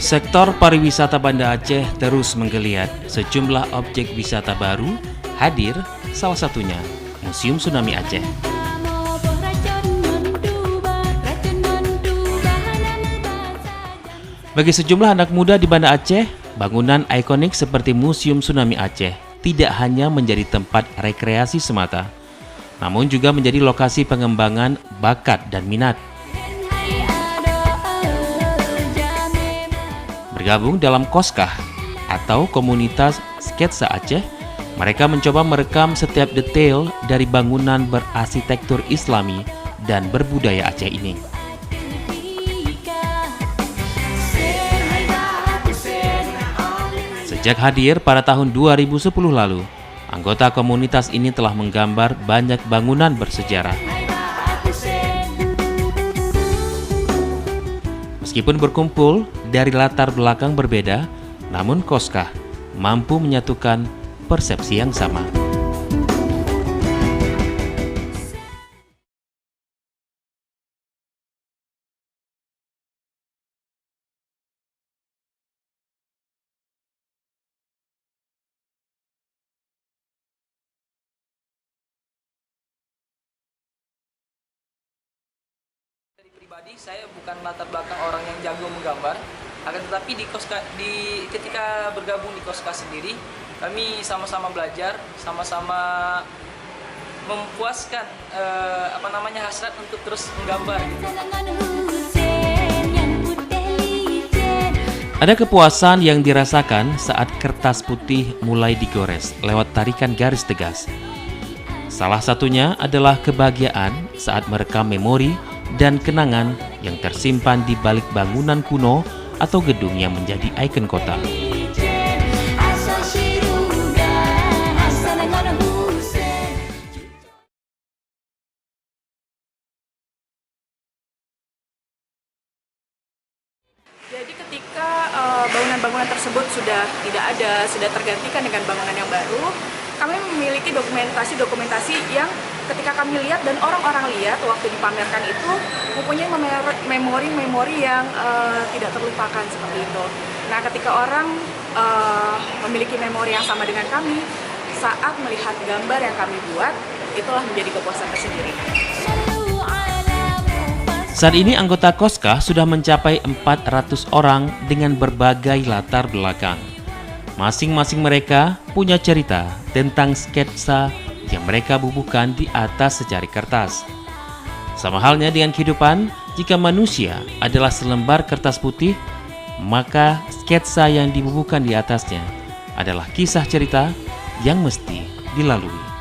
Sektor pariwisata Banda Aceh terus menggeliat. Sejumlah objek wisata baru hadir, salah satunya Museum Tsunami Aceh. Bagi sejumlah anak muda di Banda Aceh, bangunan ikonik seperti Museum Tsunami Aceh tidak hanya menjadi tempat rekreasi semata, namun juga menjadi lokasi pengembangan bakat dan minat. Bergabung dalam Koskah atau Komunitas Sketsa Aceh, mereka mencoba merekam setiap detail dari bangunan berarsitektur Islami dan berbudaya Aceh ini. Sejak hadir pada tahun 2010 lalu, anggota komunitas ini telah menggambar banyak bangunan bersejarah. Meskipun berkumpul dari latar belakang berbeda, namun Koskah mampu menyatukan persepsi yang sama. Dari pribadi, saya bukan latar belakang orang yang jago menggambar, akan tetapi ketika bergabung di Koskah sendiri, kami sama-sama belajar, sama-sama memuaskan hasrat untuk terus menggambar. Ada kepuasan yang dirasakan saat kertas putih mulai digores lewat tarikan garis tegas. Salah satunya adalah kebahagiaan saat merekam memori dan kenangan yang tersimpan di balik bangunan kuno atau gedung yang menjadi ikon kota. Jadi ketika bangunan-bangunan tersebut sudah tidak ada, sudah tergantikan dengan bangunan yang baru, kami memiliki dokumentasi yang ketika kami lihat dan orang-orang lihat waktu dipamerkan itu mempunyai memori-memori yang tidak terlupakan seperti itu. Nah, ketika orang memiliki memori yang sama dengan kami, saat melihat gambar yang kami buat, itulah menjadi kepuasan tersendiri. Saat ini anggota Koskah sudah mencapai 400 orang dengan berbagai latar belakang. Masing-masing mereka punya cerita tentang sketsa yang mereka bubuhkan di atas secari kertas. Sama halnya dengan kehidupan, jika manusia adalah selembar kertas putih, maka sketsa yang dibubuhkan di atasnya adalah kisah cerita yang mesti dilalui.